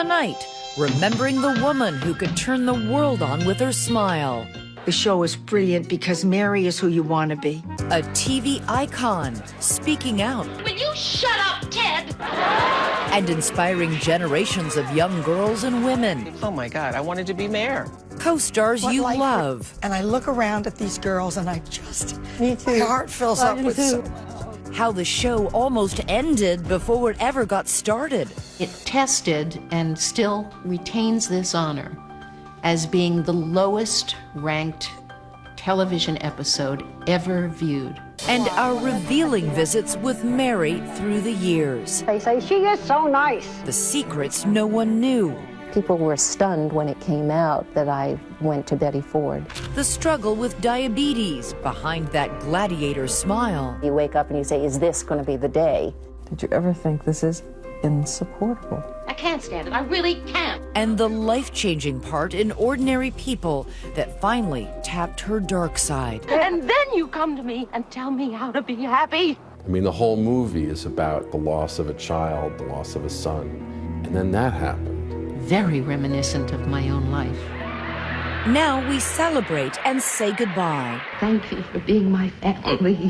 Tonight, remembering the woman who could turn the world on with her smile. The show is brilliant because Mary is who you want to be. A TV icon speaking out. Will you shut up, Ted? And inspiring generations of young girls and women. Oh my God, I wanted to be mayor. Co-stars you love. And I look around at these girls and I just, my heart fills up with so. How the show almost ended before it ever got started. It tested and still retains this honor as being the lowest ranked television episode ever viewed. And our revealing visits with Mary through the years. They say she is so nice. The secrets no one knew. People were stunned when it came out that I went to Betty Ford. The struggle with diabetes behind that gladiator smile. You wake up and you say, is this going to be the day? Did you ever think this is insupportable? I can't stand it. I really can't. And the life-changing part in Ordinary People that finally tapped her dark side. And then you come to me and tell me how to be happy. I mean, the whole movie is about the loss of a child, the loss of a son, and then that happened. Very reminiscent of my own life. Now we celebrate and say goodbye. Thank you for being my family.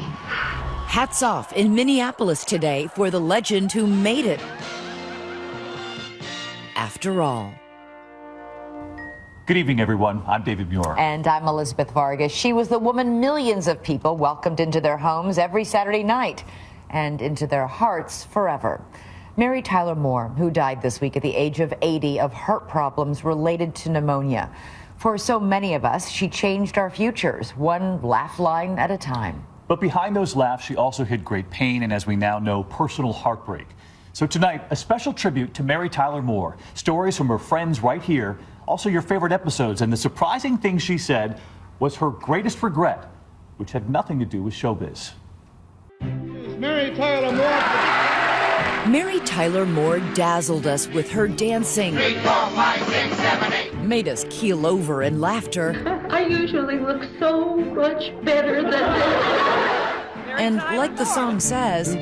Hats off in Minneapolis today for the legend who made it. After all. Good evening, everyone. I'm David Muir. And I'm Elizabeth Vargas. She was the woman millions of people welcomed into their homes every Saturday night and into their hearts forever. Mary Tyler Moore, who died this week at the age of 80 of heart problems related to pneumonia. For so many of us, she changed our futures, one laugh line at a time. But behind those laughs, she also hid great pain and, as we now know, personal heartbreak. So tonight, a special tribute to Mary Tyler Moore. Stories from her friends right here, also your favorite episodes, and the surprising thing she said was her greatest regret, which had nothing to do with showbiz. Mary Tyler Moore. Mary Tyler Moore dazzled us with her dancing. 3, 4, 5, 6, 7, 8. Made us keel over in laughter. I usually look so much better than this. And like the song says,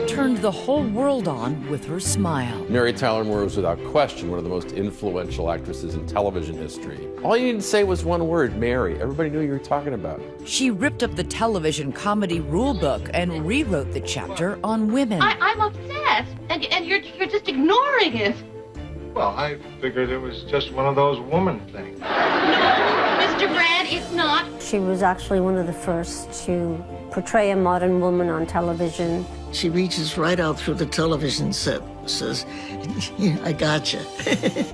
turned the whole world on with her smile. Mary Tyler Moore was without question one of the most influential actresses in television history. All you needed to say was one word, Mary. Everybody knew you were talking about. She ripped up the television comedy rulebook and rewrote the chapter on women. I'm obsessed, and you're just ignoring it. Well, I figured it was just one of those woman things. No, Mr. Brand, it's not. She was actually one of the first to portray a modern woman on television. She reaches right out through the television set, says, I gotcha.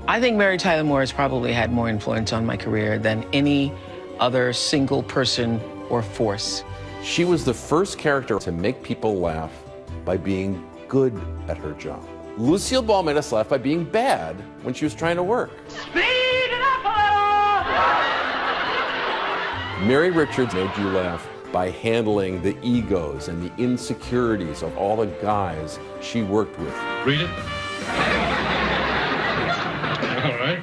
I think Mary Tyler Moore has probably had more influence on my career than any other single person or force. She was the first character to make people laugh by being good at her job. Lucille Ball made us laugh by being bad when she was trying to work. Speed it up a little! Mary Richards made you laugh by handling the egos and the insecurities of all the guys she worked with. Read it. All right.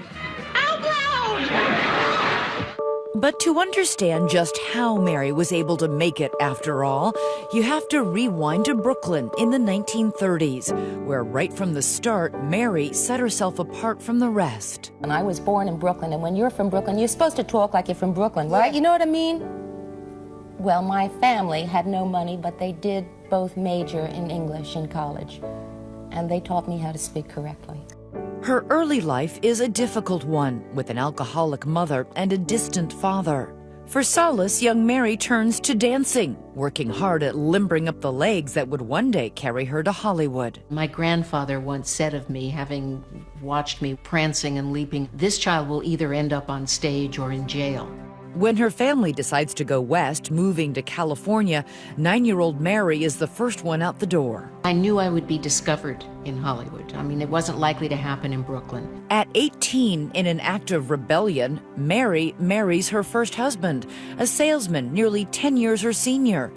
Out loud! But to understand just how Mary was able to make it after all, you have to rewind to Brooklyn in the 1930s, where right from the start, Mary set herself apart from the rest. And I was born in Brooklyn, and when you're from Brooklyn, you're supposed to talk like you're from Brooklyn, right? You know what I mean? Well, my family had no money, but they did both major in English in college, and they taught me how to speak correctly. Her early life is a difficult one, with an alcoholic mother and a distant father. For solace, young Mary turns to dancing, working hard at limbering up the legs that would one day carry her to Hollywood. My grandfather once said of me, having watched me prancing and leaping, this child will either end up on stage or in jail. When her family decides to go west, moving to California, 9-year-old Mary is the first one out the door. I knew I would be discovered in Hollywood. I mean, it wasn't likely to happen in Brooklyn. At 18, in an act of rebellion, Mary marries her first husband, a salesman nearly 10 years her senior.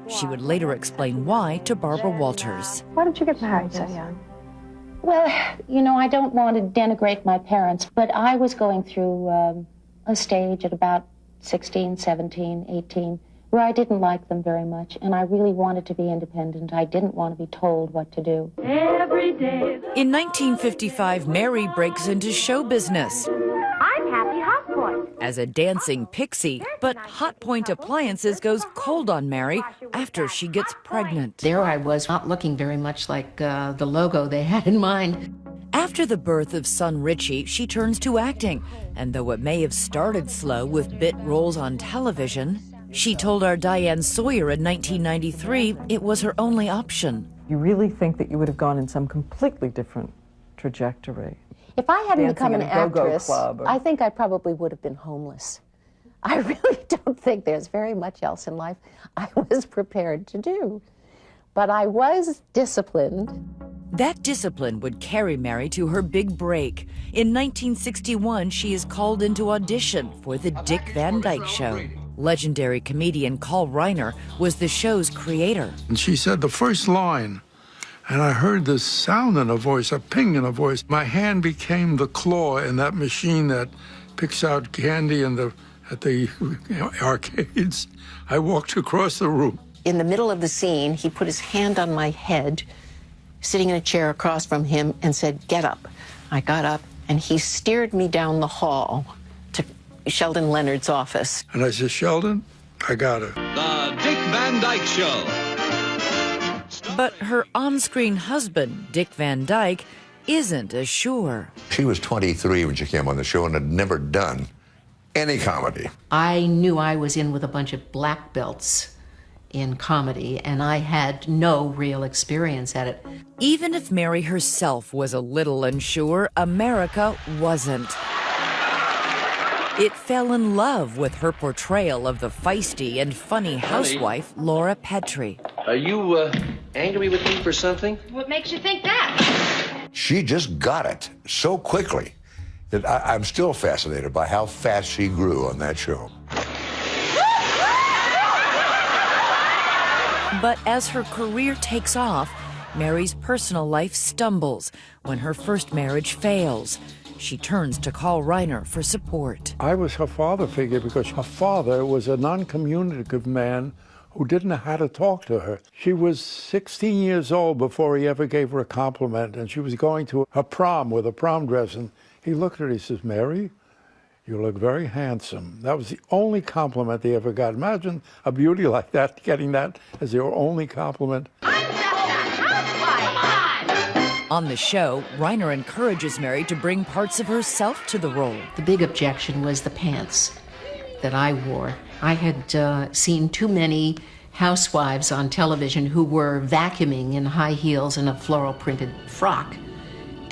She would later explain why to Barbara Walters. Why did you get married so young? Well, you know, I don't want to denigrate my parents, but I was going through a stage at about 16, 17, 18, where I didn't like them very much, and I really wanted to be independent. I didn't want to be told what to do. Every day. In 1955, Mary breaks into show business I'm Happy Hot Point. as a dancing pixie, but Hot Point Appliances goes cold on Mary after she gets pregnant. There I was, not looking very much like the logo they had in mind. After the birth of son Richie, she turns to acting, and though it may have started slow with bit roles on television, she told our Diane Sawyer in 1993 it was her only option. You really think that you would have gone in some completely different trajectory? If I hadn't Dancing become an in a go-go actress, club or- I think I probably would have been homeless. I really don't think there's very much else in life I was prepared to do. But I was disciplined. That discipline would carry Mary to her big break. In 1961, she is called into audition for the Dick Van Dyke Show. Legendary comedian Carl Reiner was the show's creator. And she said the first line, and I heard this sound in her voice, a ping in her voice. My hand became the claw in that machine that picks out candy at the arcades. I walked across the room. In the middle of the scene, he put his hand on my head, sitting in a chair across from him, and said, "Get up." I got up, and he steered me down the hall to Sheldon Leonard's office. And I said, Sheldon, I got her. The Dick Van Dyke Show. But her on-screen husband, Dick Van Dyke, isn't as sure. She was 23 when she came on the show and had never done any comedy. I knew I was in with a bunch of black belts in comedy, and I had no real experience at it. Even if Mary herself was a little unsure, America wasn't. It fell in love with her portrayal of the feisty and funny housewife, Laura Petrie. Are you angry with me for something? What makes you think that? She just got it so quickly that I'm still fascinated by how fast she grew on that show. But as her career takes off, Mary's personal life stumbles when her first marriage fails. She turns to Carl Reiner for support. I was her father figure because her father was a non-communicative man who didn't know how to talk to her. She was 16 years old before he ever gave her a compliment, and she was going to her prom with a prom dress, and he looked at her, he says, "Mary, you look very handsome." That was the only compliment he ever got. Imagine a beauty like that getting that as your only compliment. On the show, Reiner encourages Mary to bring parts of herself to the role. The big objection was the pants that I wore. I had seen too many housewives on television who were vacuuming in high heels and a floral printed frock.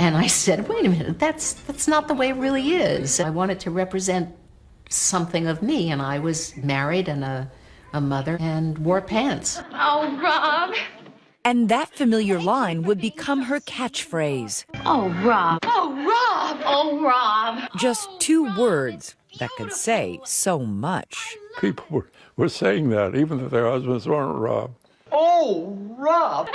And I said, wait a minute, that's not the way it really is. I wanted to represent something of me, and I was married and a mother and wore pants. Oh, Rob. And that familiar line would become her catchphrase. Oh, Rob. Oh, Rob. Oh, Rob. Just 2 words that could say so much. People were saying that, even if their husbands weren't Rob. Oh, Rob.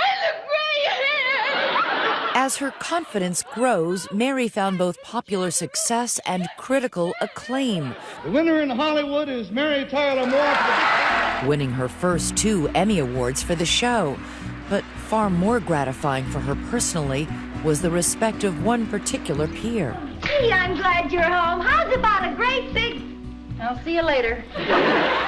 As her confidence grows, Mary found both popular success and critical acclaim. The winner in Hollywood is Mary Tyler Moore. Winning her first 2 Emmy Awards for the show. But far more gratifying for her personally was the respect of one particular peer. Gee, I'm glad you're home. How's about a great big... I'll see you later.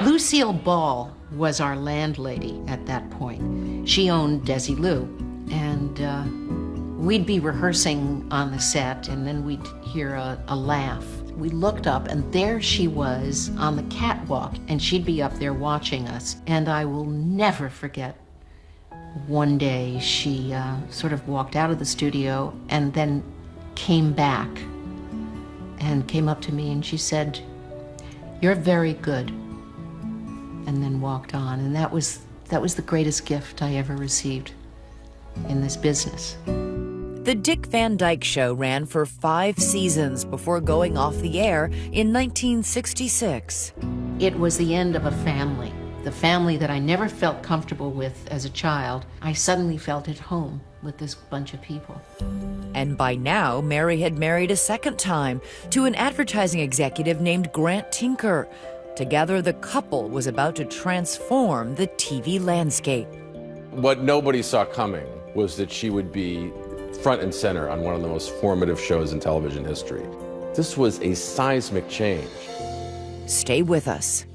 Lucille Ball was our landlady at that point. She owned Desilu, and we'd be rehearsing on the set, and then we'd hear a laugh. We looked up, and there she was on the catwalk, and she'd be up there watching us. And I will never forget, one day she sort of walked out of the studio and then came back and came up to me, and she said, "You're very good," and then walked on. And that was the greatest gift I ever received in this business. The Dick Van Dyke Show ran for 5 seasons before going off the air in 1966. It was the end of a family. The family that I never felt comfortable with as a child. I suddenly felt at home with this bunch of people. And by now, Mary had married a second time to an advertising executive named Grant Tinker. Together, the couple was about to transform the TV landscape. What nobody saw coming was that she would be front and center on one of the most formative shows in television history. This was a seismic change. Stay with us.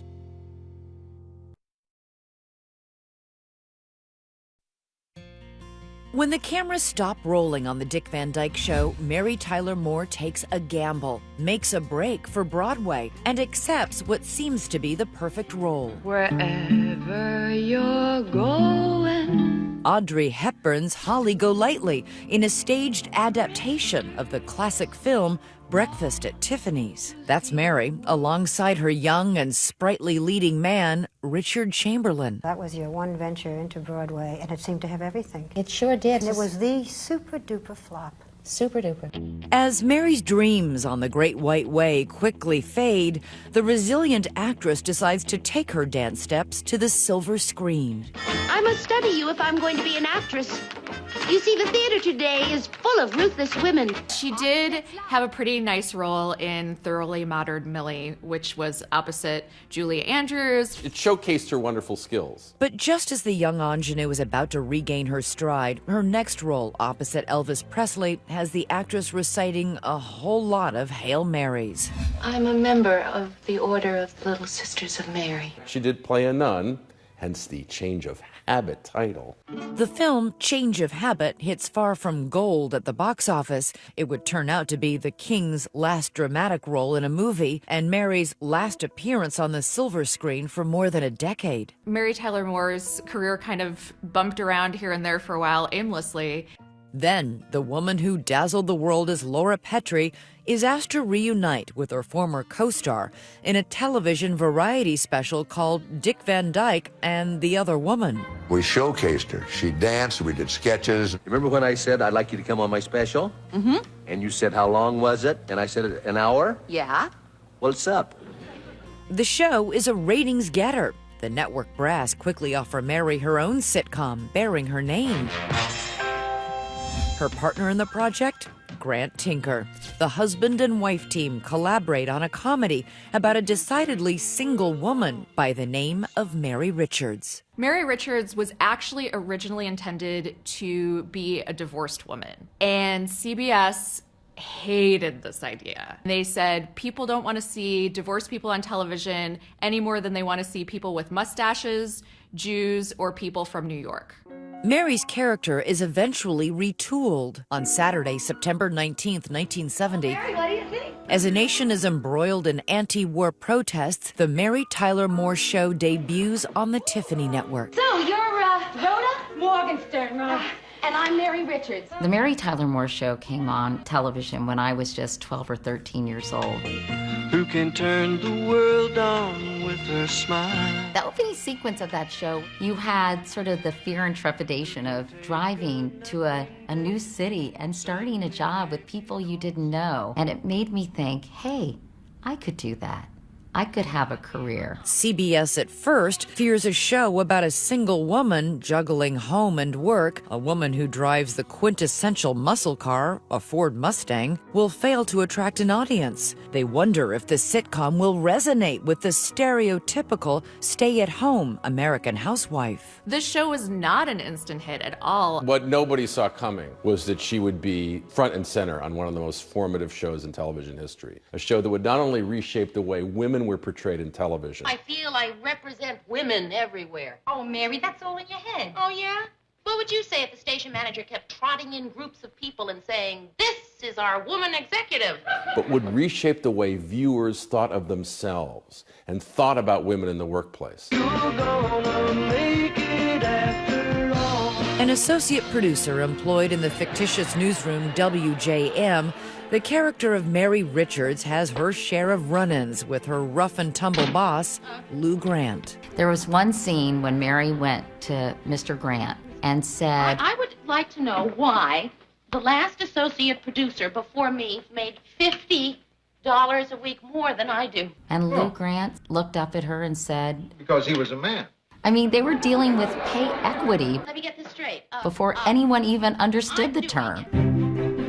When the cameras stop rolling on The Dick Van Dyke Show, Mary Tyler Moore takes a gamble, makes a break for Broadway, and accepts what seems to be the perfect role. Wherever you're going. Audrey Hepburn's Holly Golightly in a staged adaptation of the classic film Breakfast at Tiffany's. That's Mary, alongside her young and sprightly leading man, Richard Chamberlain. That was your one venture into Broadway, and it seemed to have everything. It sure did. And it was the super-duper flop. Super duper. As Mary's dreams on the Great White Way quickly fade, the resilient actress decides to take her dance steps to the silver screen. I must study you if I'm going to be an actress. You see, the theater today is full of ruthless women. She did have a pretty nice role in Thoroughly Modern Millie, which was opposite Julie Andrews. It showcased her wonderful skills. But just as the young ingenue was about to regain her stride, her next role opposite Elvis Presley has the actress reciting a whole lot of Hail Marys. I'm a member of the Order of the Little Sisters of Mary. She did play a nun, hence the Change of Habit title. The film Change of Habit hits far from gold at the box office. It would turn out to be the King's last dramatic role in a movie and Mary's last appearance on the silver screen for more than a decade. Mary Tyler Moore's career kind of bumped around here and there for a while aimlessly. Then, the woman who dazzled the world as Laura Petrie is asked to reunite with her former co-star in a television variety special called Dick Van Dyke and the Other Woman. We showcased her. She danced, we did sketches. Remember when I said I'd like you to come on my special? Mm-hmm. And you said, how long was it? And I said, an hour? Yeah. What's up? The show is a ratings getter. The network brass quickly offer Mary her own sitcom bearing her name. Her partner in the project? Grant Tinker. The husband and wife team collaborate on a comedy about a decidedly single woman by the name of Mary Richards. Mary Richards was actually originally intended to be a divorced woman, and CBS hated this idea. They said people don't want to see divorced people on television any more than they want to see people with mustaches, Jews, or people from New York. Mary's character is eventually retooled on Saturday, September 19th, 1970. Mary, what do you think? As a nation is embroiled in anti-war protests, the Mary Tyler Moore Show debuts on the Tiffany Network. So, you're, Rhoda Morgenstern, and I'm Mary Richards. The Mary Tyler Moore Show came on television when I was just 12 or 13 years old. Who can turn the world on with her smile? The opening sequence of that show, you had sort of the fear and trepidation of driving to a new city and starting a job with people you didn't know. And it made me think, hey, I could do that. I could have a career. CBS at first fears a show about a single woman juggling home and work, a woman who drives the quintessential muscle car, a Ford Mustang, will fail to attract an audience. They wonder if the sitcom will resonate with the stereotypical stay-at-home American housewife. This show was not an instant hit at all. What nobody saw coming was that she would be front and center on one of the most formative shows in television history. A show that would not only reshape the way women were portrayed in television. I feel I represent women everywhere. Oh, Mary, that's all in your head. Oh, yeah? What would you say if the station manager kept trotting in groups of people and saying, this is our woman executive? But would reshape the way viewers thought of themselves and thought about women in the workplace. An associate producer employed in the fictitious newsroom WJM, the character of Mary Richards has her share of run-ins with her rough-and-tumble boss, Lou Grant. There was one scene when Mary went to Mr. Grant and said, I would like to know why the last associate producer before me made $50 a week more than I do. And Lou Grant looked up at her and said, Because he was a man. I mean, they were dealing with pay equity Let me get this straight. before anyone even understood the term.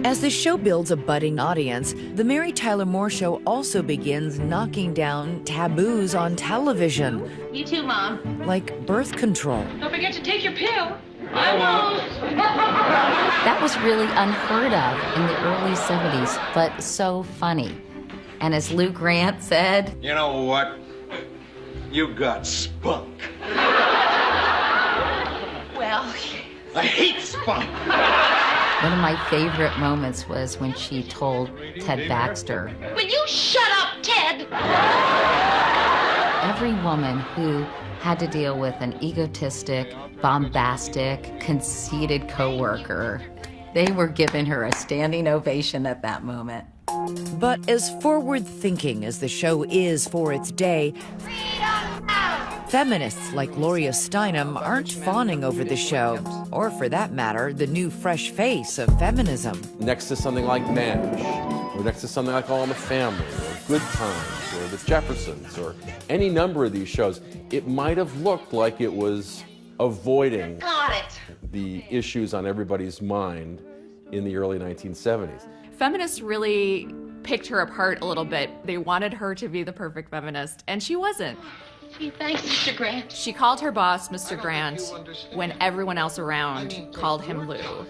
As the show builds a budding audience, The Mary Tyler Moore Show also begins knocking down taboos on television, You too, Mom. like birth control. Don't forget to take your pill. I won't. That was really unheard of in the early 70s, but so funny. And as Lou Grant said, You know what? You got spunk. Well, I hate spunk. one of my favorite moments was when she told Ted Baxter, will you shut up, Ted? every woman who had to deal with an egotistic, bombastic, conceited coworker, they were giving her a standing ovation at that moment. But as forward-thinking as the show is for its day, feminists like Gloria Steinem aren't fawning over the show, or for that matter, the new fresh face of feminism. Next to something like MASH, or next to something like All in the Family, or Good Times, or The Jeffersons, or any number of these shows, it might have looked like it was avoiding the issues on everybody's mind in the early 1970s. Feminists really picked her apart a little bit. They wanted her to be the perfect feminist, and she wasn't. Gee, thanks, Mr. Grant. She called her boss Mr. Grant when everyone else around called him Lou.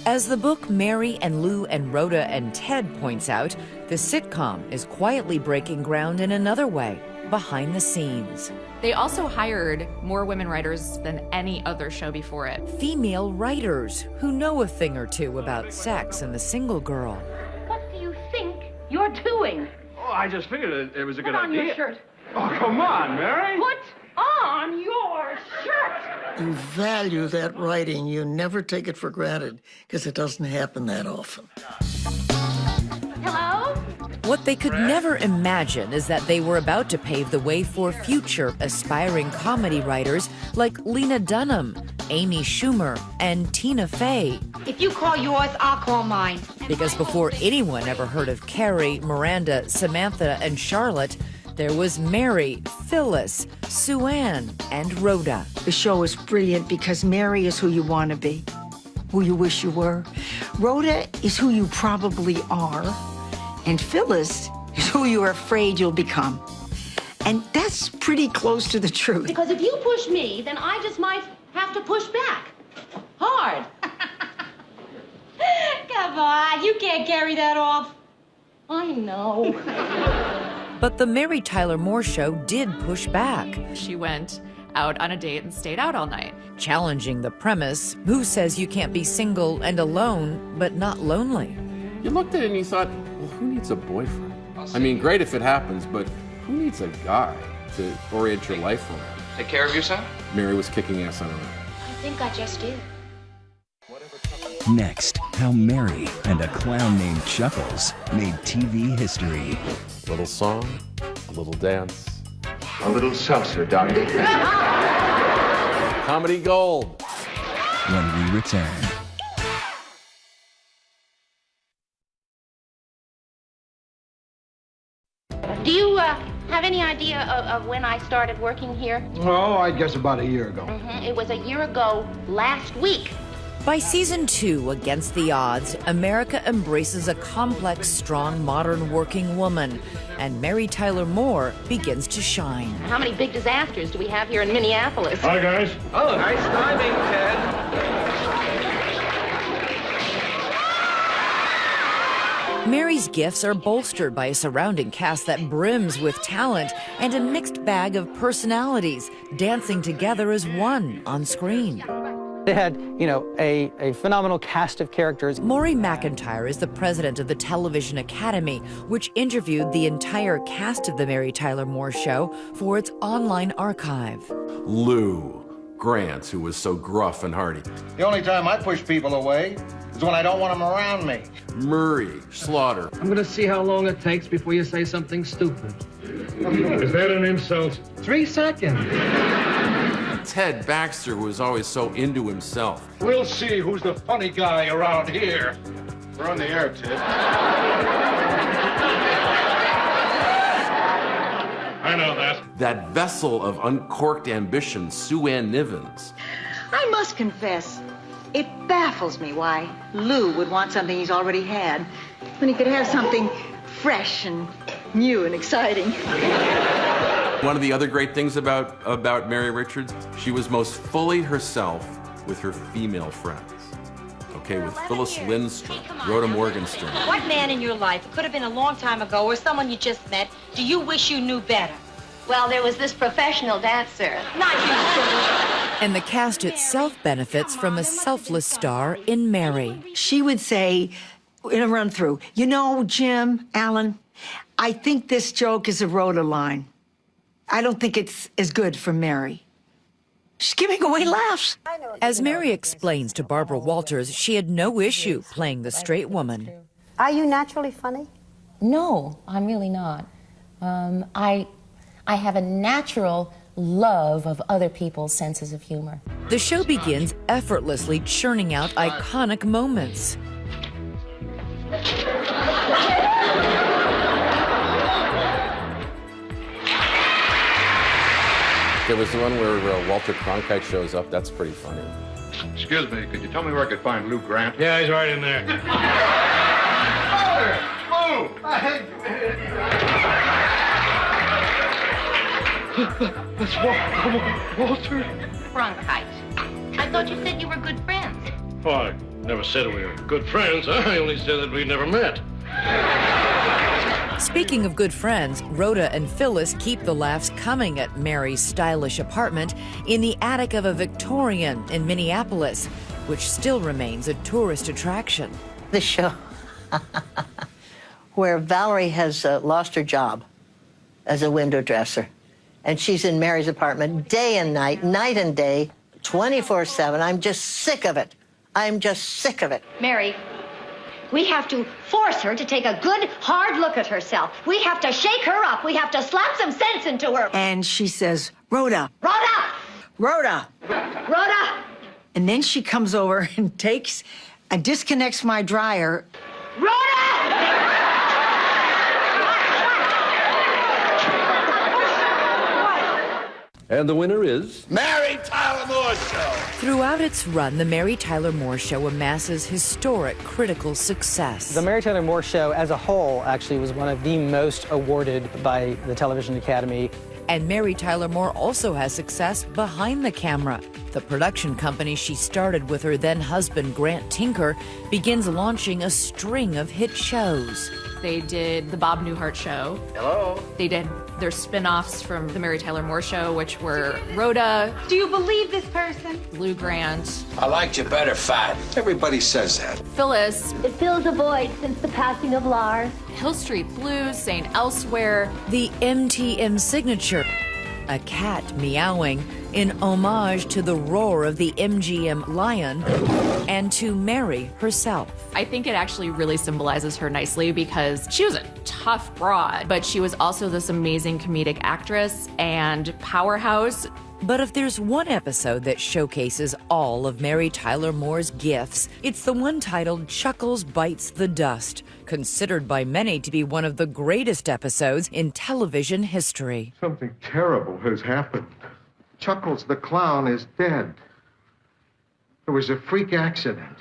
As the book Mary and Lou and Rhoda and Ted points out, the sitcom is quietly breaking ground in another way, behind the scenes. They also hired more women writers than any other show before it. Female writers who know a thing or two about sex and the single girl. What do you think you're doing? Oh, I just figured it was a good Put on idea. your shirt. Oh, come on, Mary. Put on your shirt. You value that writing. You never take it for granted because it doesn't happen that often. Hello? What they could never imagine is that they were about to pave the way for future aspiring comedy writers like Lena Dunham, Amy Schumer, and Tina Fey. If you call yours, I'll call mine. Because before anyone ever heard of Carrie, Miranda, Samantha, and Charlotte, there was Mary, Phyllis, Sue Ann, and Rhoda. The show is brilliant because Mary is who you want to be, who you wish you were. Rhoda is who you probably are. And Phyllis is who you're afraid you'll become. And that's pretty close to the truth. Because if you push me, then I just might have to push back. Hard. Come on, you can't carry that off. I know. But the Mary Tyler Moore Show did push back. She went out on a date and stayed out all night. Challenging the premise, who says you can't be single and alone, but not lonely? You looked at it and you thought, well, who needs a boyfriend? I mean, great if it happens, but who needs a guy to orient your life around? Take care of yourself. Mary was kicking ass on her own. I think I just did. Next, how Mary and a clown named Chuckles made TV history. A little song, a little dance. A little salsa, darling. Comedy gold. When we return. Do you have any idea of when I started working here? Oh, I guess about a year ago. It was a year ago last week. By season 2, Against the Odds, America embraces a complex, strong, modern working woman, and Mary Tyler Moore begins to shine. How many big disasters do we have here in Minneapolis? Hi, guys. Oh, nice timing, Ted. Mary's gifts are bolstered by a surrounding cast that brims with talent and a mixed bag of personalities, dancing together as one on screen. They had, a phenomenal cast of characters. Maury McIntyre is the president of the Television Academy, which interviewed the entire cast of The Mary Tyler Moore Show for its online archive. Lou Grant, who was so gruff and hearty. The only time I push people away is when I don't want them around me. Murray Slaughter. I'm going to see how long it takes before you say something stupid. Is that an insult? 3 seconds. Ted Baxter, who was always so into himself. We'll see who's the funny guy around here. We're on the air, Ted. I know that. That vessel of uncorked ambition, Sue Ann Nivens. I must confess, It baffles me why Lou would want something he's already had when he could have something fresh and new and exciting. One of the other great things about Mary Richards, she was most fully herself with her female friends. Okay, with Phyllis Lindstrom, Rhoda Morgenstern. What man in your life, it could have been a long time ago or someone you just met, do you wish you knew better? Well, there was this professional dancer. Not you, silly. And the cast itself benefits from a selfless star in Mary. She would say in a run-through, you know, Jim, Alan, I think this joke is a Rhoda line. I don't think it's as good for Mary. She's giving away laughs. As Mary explains to Barbara Walters, she had no issue playing the straight woman. Are you naturally funny? No, I'm really not. I have a natural love of other people's senses of humor. The show begins effortlessly churning out iconic moments. There was the one where Walter Cronkite shows up. That's pretty funny. Excuse me, could you tell me where I could find Lou Grant? Yeah, he's right in there. Lou! That's Walter. Bronchite. I thought you said you were good friends. Oh, I never said we were good friends. I only said that we never met. Speaking of good friends, Rhoda and Phyllis keep the laughs coming at Mary's stylish apartment in the attic of a Victorian in Minneapolis, which still remains a tourist attraction. The show where Valerie has lost her job as a window dresser, and she's in Mary's apartment day and night and day, 24/7. I'm just sick of it. I'm just sick of it. Mary, we have to force her to take a good, hard look at herself. We have to shake her up. We have to slap some sense into her. And she says, Rhoda, Rhoda! Rhoda. Rhoda! And then she comes over and takes and disconnects my dryer. Rhoda! And the winner is Mary Tyler Moore Show. Throughout its run, the Mary Tyler Moore Show amasses historic critical success. The Mary Tyler Moore Show as a whole actually was one of the most awarded by the Television Academy. And Mary Tyler Moore also has success behind the camera. The production company she started with her then-husband, Grant Tinker, begins launching a string of hit shows. They did the Bob Newhart Show. Hello? They did their spin-offs from the Mary Tyler Moore Show, which were Rhoda, Do you believe this person? Lou Grant, I liked you better fat. Everybody says that. Phyllis, It fills a void since the passing of Lars. Hill Street Blues, St. Elsewhere. The MTM signature, a cat meowing in homage to the roar of the MGM lion and to Mary herself. I think it actually really symbolizes her nicely because she was a tough broad, but she was also this amazing comedic actress and powerhouse. But if there's one episode that showcases all of Mary Tyler Moore's gifts, it's the one titled Chuckles Bites the Dust, considered by many to be one of the greatest episodes in television history. Something terrible has happened. Chuckles the clown is dead. It was a freak accident.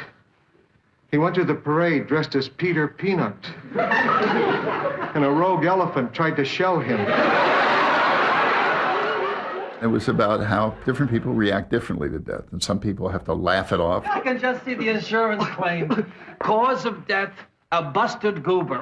He went to the parade dressed as Peter Peanut. And a rogue elephant tried to shell him. It was about how different people react differently to death, and some people have to laugh it off. I can just see the insurance claim. Cause of death, a busted goober.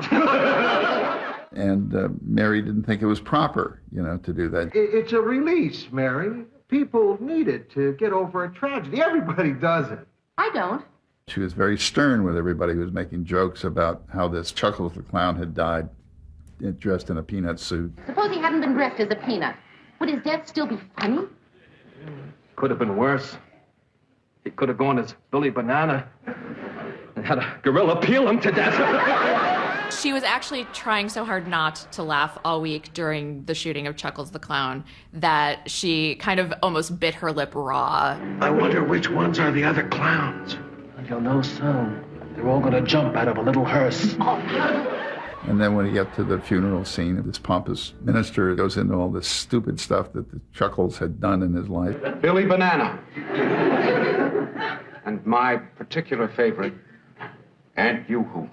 And Mary didn't think it was proper, to do that. It's a release, Mary. People need it to get over a tragedy. Everybody does it. I don't. She was very stern with everybody who was making jokes about how this Chuckles the clown had died dressed in a peanut suit. Suppose he hadn't been dressed as a peanut. Would his death still be funny? Could have been worse. He could have gone as Billy Banana and had a gorilla peel him to death. She was actually trying so hard not to laugh all week during the shooting of Chuckles the Clown that she kind of almost bit her lip raw. I wonder which ones are the other clowns. And you'll know soon. They're all gonna jump out of a little hearse. And then when you get to the funeral scene, this pompous minister goes into all this stupid stuff that the Chuckles had done in his life. Billy Banana. And my particular favorite, Aunt Yoo-Hoo.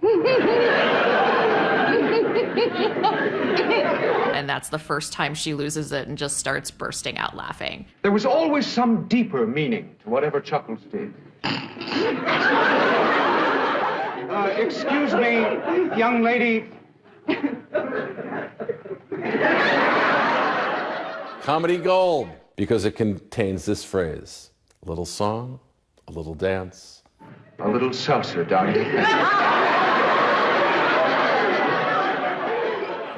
And that's the first time she loses it and just starts bursting out laughing. There was always some deeper meaning to whatever Chuckles did. Excuse me, young lady. Comedy gold, because it contains this phrase: a little song, a little dance. A little seltzer, darling.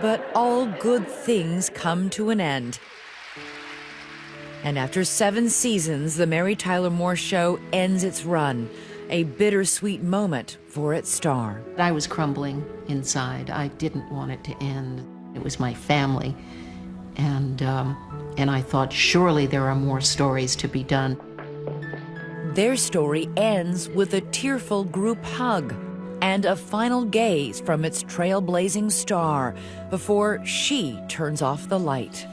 But all good things come to an end. And after 7 seasons, The Mary Tyler Moore Show ends its run, a bittersweet moment for its star. I was crumbling inside. I didn't want it to end. It was my family. And I thought, surely there are more stories to be done. Their story ends with a tearful group hug and a final gaze from its trailblazing star before she turns off the light.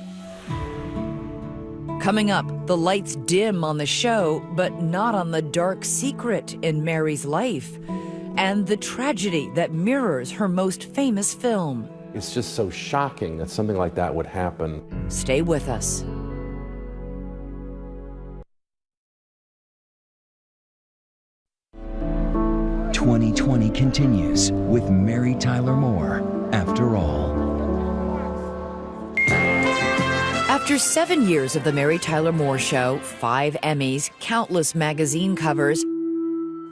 Coming up, the lights dim on the show, but not on the dark secret in Mary's life, and the tragedy that mirrors her most famous film. It's just so shocking that something like that would happen. Stay with us. "2020 continues with Mary Tyler Moore, After All." After 7 years of The Mary Tyler Moore Show, 5 Emmys, countless magazine covers,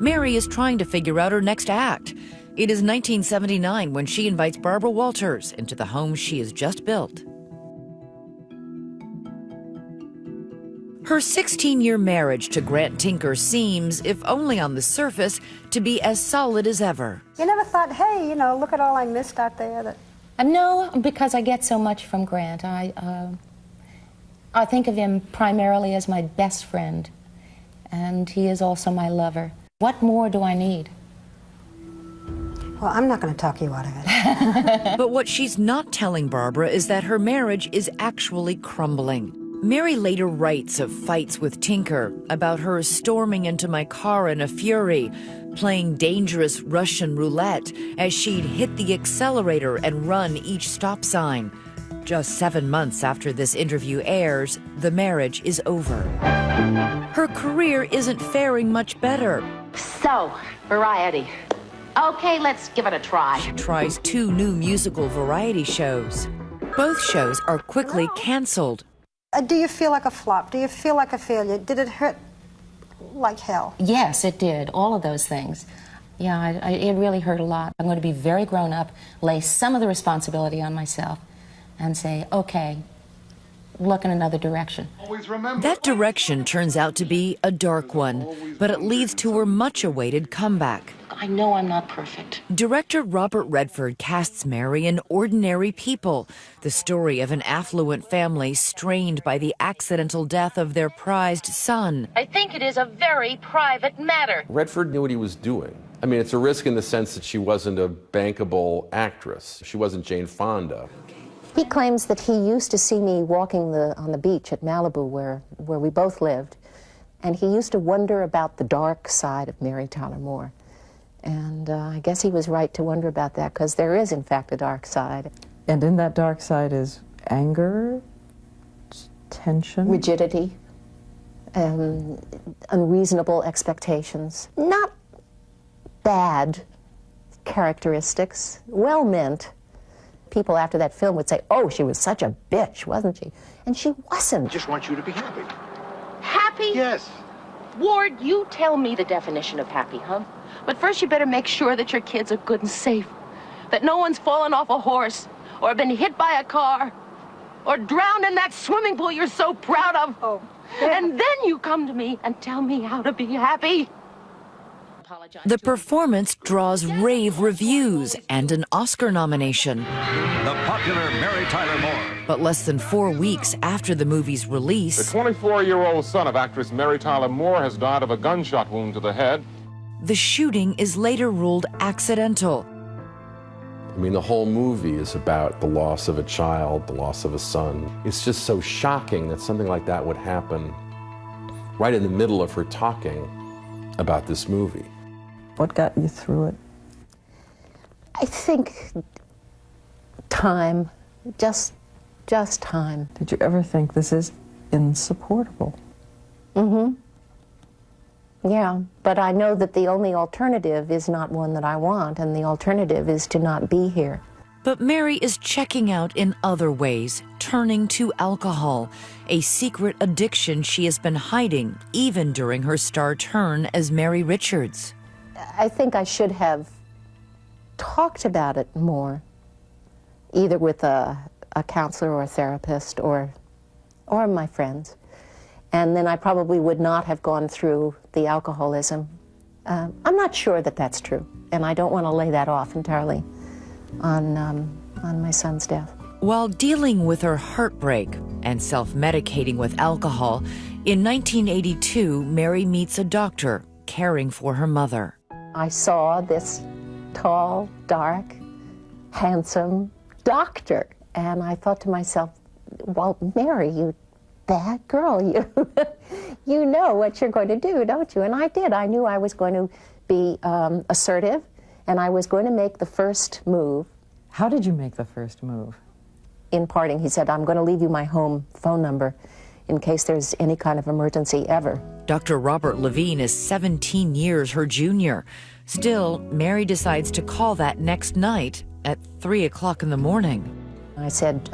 Mary is trying to figure out her next act. It is 1979 when she invites Barbara Walters into the home she has just built. Her 16-year marriage to Grant Tinker seems, if only on the surface, to be as solid as ever. You never thought, hey, you know, look at all I missed out there? That... No, because I get so much from Grant. I think of him primarily as my best friend, and he is also my lover. What more do I need? Well, I'm not going to talk you out of it. But what she's not telling Barbara is that her marriage is actually crumbling. Mary later writes of fights with Tinker, about her storming into my car in a fury, playing dangerous Russian roulette as she'd hit the accelerator and run each stop sign. Just 7 months after this interview airs, the marriage is over. Her career isn't faring much better. So, variety. Okay, let's give it a try. She tries 2 new musical variety shows. Both shows are quickly canceled. Do you feel like a flop? Do you feel like a failure? Did it hurt like hell? Yes, it did. All of those things. Yeah, it really hurt a lot. I'm going to be very grown up, lay some of the responsibility on myself, and say, okay, look in another direction. That direction turns out to be a dark one, but it leads to her much-awaited comeback. I know I'm not perfect. Director Robert Redford casts Mary in Ordinary People, the story of an affluent family strained by the accidental death of their prized son. I think it is a very private matter. Redford knew what he was doing. I mean, it's a risk in the sense that she wasn't a bankable actress. She wasn't Jane Fonda. He claims that he used to see me walking on the beach at Malibu where we both lived, and he used to wonder about the dark side of Mary Tyler Moore. And I guess he was right to wonder about that, because there is, in fact, a dark side. And in that dark side is anger, tension? Rigidity, unreasonable expectations. Not bad characteristics, well-meant. People after that film would say, oh, she was such a bitch, wasn't she? And she wasn't. I just want you to be happy. Happy? Yes. Ward, you tell me the definition of happy, huh? But first you better make sure that your kids are good and safe. That no one's fallen off a horse, or been hit by a car, or drowned in that swimming pool you're so proud of. Oh. And then you come to me and tell me how to be happy. The performance draws rave reviews and an Oscar nomination. The popular Mary Tyler Moore. But less than 4 weeks after the movie's release, The 24-year-old son of actress Mary Tyler Moore has died of a gunshot wound to the head. the shooting is later ruled accidental. I mean, the whole movie is about the loss of a child, the loss of a son. It's just so shocking that something like that would happen right in the middle of her talking. about this movie? What got you through it? I think time, just time. Did you ever think this is insupportable? Mm-hmm. Yeah, but I know that the only alternative is not one that I want, and the alternative is to not be here. But Mary is checking out in other ways, turning to alcohol, a secret addiction she has been hiding even during her star turn as Mary Richards. I think I should have talked about it more, either with a counselor or a therapist or my friends. And then I probably would not have gone through the alcoholism. I'm not sure that that's true, and I don't want to lay that off entirely on my son's death. While dealing with her heartbreak and self-medicating with alcohol, in 1982, Mary meets a doctor caring for her mother. I saw this tall, dark, handsome doctor, and I thought to myself, well, Mary, you bad girl, you know what you're going to do, don't you? And I did. I knew I was going to be assertive, and I was going to make the first move. How did you make the first move? In parting, he said, I'm going to leave you my home phone number in case there's any kind of emergency ever. Dr. Robert Levine is 17 years her junior. Still, Mary decides to call that next night at 3 o'clock in the morning. I said,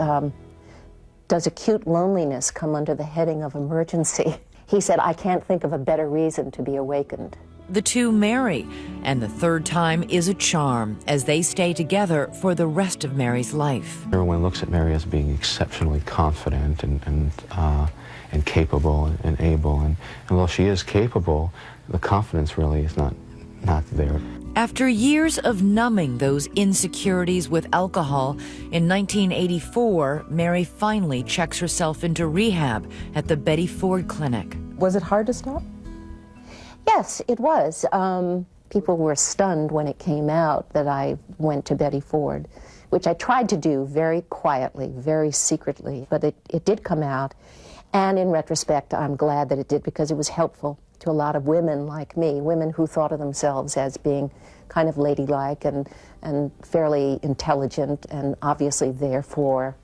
does acute loneliness come under the heading of emergency? He said, I can't think of a better reason to be awakened. The two marry, and the third time is a charm as they stay together for the rest of Mary's life. Everyone looks at Mary as being exceptionally confident and capable and able, and although she is capable, the confidence really is not there. After years of numbing those insecurities with alcohol, in 1984, Mary finally checks herself into rehab at the Betty Ford Clinic. Was it hard to stop? Yes, it was. People were stunned when it came out that I went to Betty Ford, which I tried to do very quietly, very secretly, but it did come out. And in retrospect, I'm glad that it did, because it was helpful to a lot of women like me, women who thought of themselves as being kind of ladylike and fairly intelligent, and obviously therefore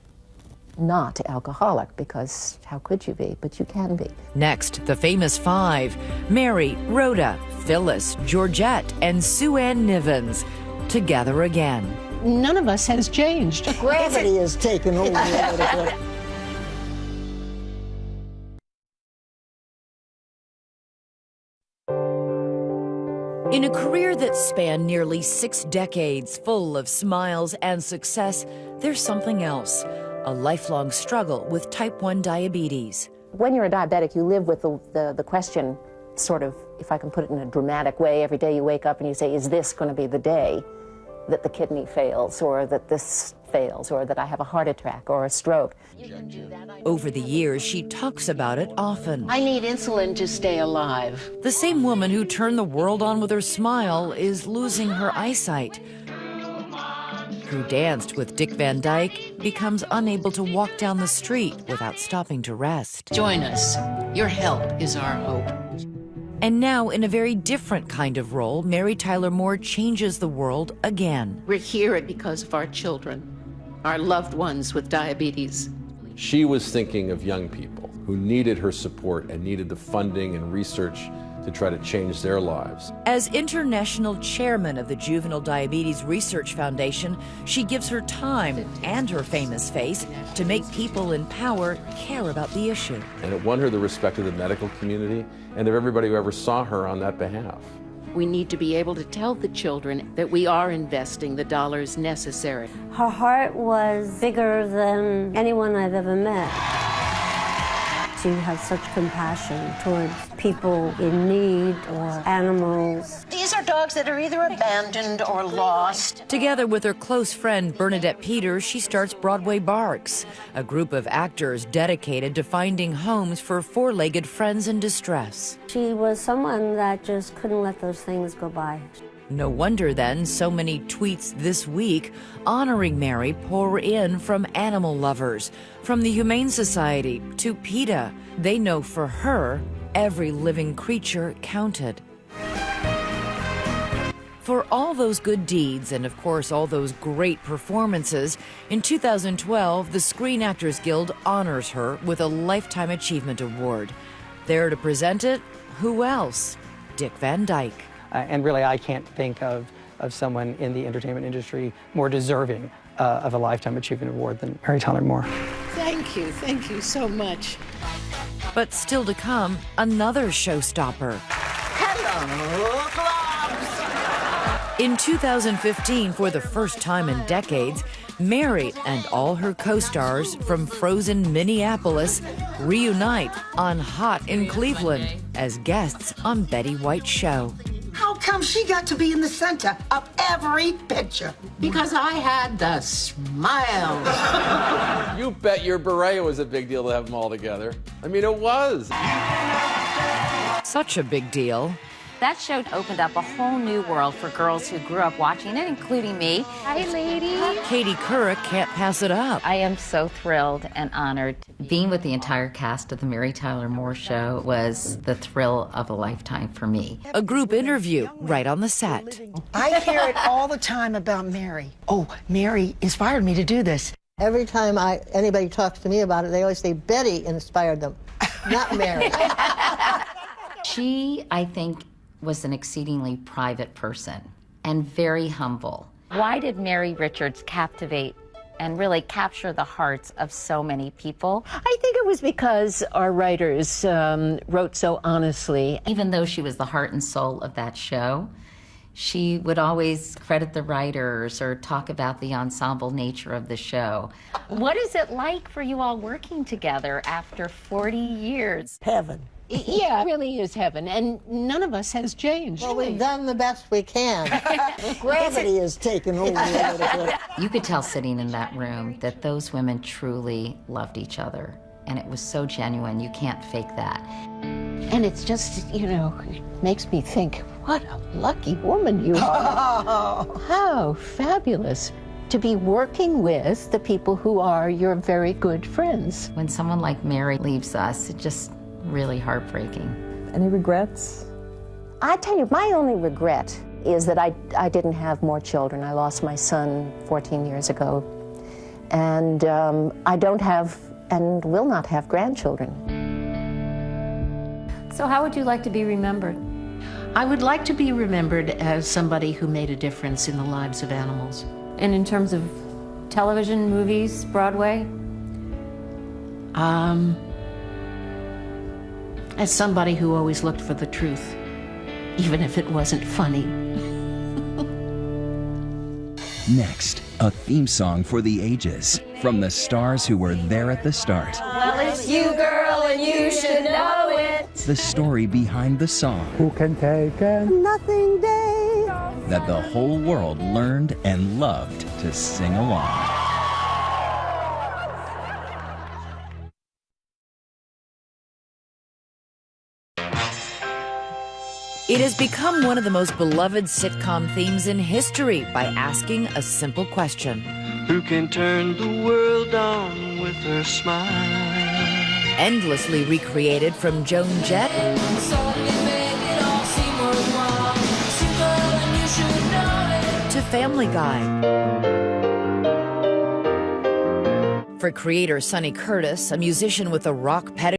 not alcoholic, because how could you be? But you can be. Next, the famous five: Mary, Rhoda, Phyllis, Georgette, and Sue Ann Nivens, together again. None of us has changed. Gravity has taken over a little bit. In a career that spanned nearly 6 decades, full of smiles and success, there's something else: a lifelong struggle with type 1 diabetes. When you're a diabetic, you live with the question, sort of, if I can put it in a dramatic way, every day you wake up and you say, is this going to be the day that the kidney fails, or that this fails, or that I have a heart attack or a stroke? Over the years, she talks about it often. I need insulin to stay alive. The same woman who turned the world on with her smile is losing her eyesight. Who danced with Dick Van Dyke becomes unable to walk down the street without stopping to rest. Join us. Your help is our hope. And now, in a very different kind of role, Mary Tyler Moore changes the world again. We're here because of our children, our loved ones with diabetes. She was thinking of young people who needed her support and needed the funding and research to try to change their lives. As international chairman of the Juvenile Diabetes Research Foundation, she gives her time and her famous face to make people in power care about the issue. And it won her the respect of the medical community and of everybody who ever saw her on that behalf. We need to be able to tell the children that we are investing the dollars necessary. Her heart was bigger than anyone I've ever met. She had such compassion towards people in need or animals. These are dogs that are either abandoned or lost. Together with her close friend Bernadette Peters, she starts Broadway Barks, a group of actors dedicated to finding homes for four-legged friends in distress. She was someone that just couldn't let those things go by. No wonder, then, so many tweets this week honoring Mary pour in from animal lovers, from the Humane Society to PETA. They know for her, every living creature counted. For all those good deeds and, of course, all those great performances, in 2012, the Screen Actors Guild honors her with a Lifetime Achievement Award. There to present it, who else? Dick Van Dyke. And really, I can't think of someone in the entertainment industry more deserving of a Lifetime Achievement Award than Mary Tyler Moore. Thank you so much. But still to come, another showstopper. Hello, clubs! In 2015, for the first time in decades, Mary and all her co-stars from frozen Minneapolis reunite on Hot in Cleveland as guests on Betty White's show. How come she got to be in the center of every picture? Because I had the smile. You bet your beret was a big deal to have them all together. I mean, it was. Such a big deal. That show opened up a whole new world for girls who grew up watching it, including me. Hi, lady. Katie Couric can't pass it up. I am so thrilled and honored. Being with the entire cast of the Mary Tyler Moore Show was the thrill of a lifetime for me. A group interview right on the set. I hear it all the time about Mary. Oh, Mary inspired me to do this. Every time anybody talks to me about it, they always say Betty inspired them, not Mary. She, I think, was an exceedingly private person and very humble. Why did Mary Richards captivate and really capture the hearts of so many people? I think it was because our writers wrote so honestly. Even though she was the heart and soul of that show, she would always credit the writers or talk about the ensemble nature of the show. What is it like for you all working together after 40 years? Heaven. Yeah, it really is heaven, and none of us has changed. Well, we've done the best we can. Gravity has taken over a little bit. You could tell sitting in that room that those women truly loved each other, and it was so genuine, you can't fake that. And it's just, you know, it makes me think, what a lucky woman you are. How fabulous to be working with the people who are your very good friends. When someone like Mary leaves us, it just really heartbreaking. Any regrets? I tell you, my only regret is that I didn't have more children. I lost my son 14 years ago. And I don't have and will not have grandchildren. So how would you like to be remembered? I would like to be remembered as somebody who made a difference in the lives of animals. And in terms of television, movies, Broadway? As somebody who always looked for the truth, even if it wasn't funny. Next, a theme song for the ages from the stars who were there at the start. Well, it's you, girl, and you should know it. The story behind the song. Who can take a nothing day that the whole world learned and loved to sing along. It has become one of the most beloved sitcom themes in history by asking a simple question. Who can turn the world on with her smile? Endlessly recreated from Joan Jett to Family Guy. For creator Sonny Curtis, a musician with a rock pedigree,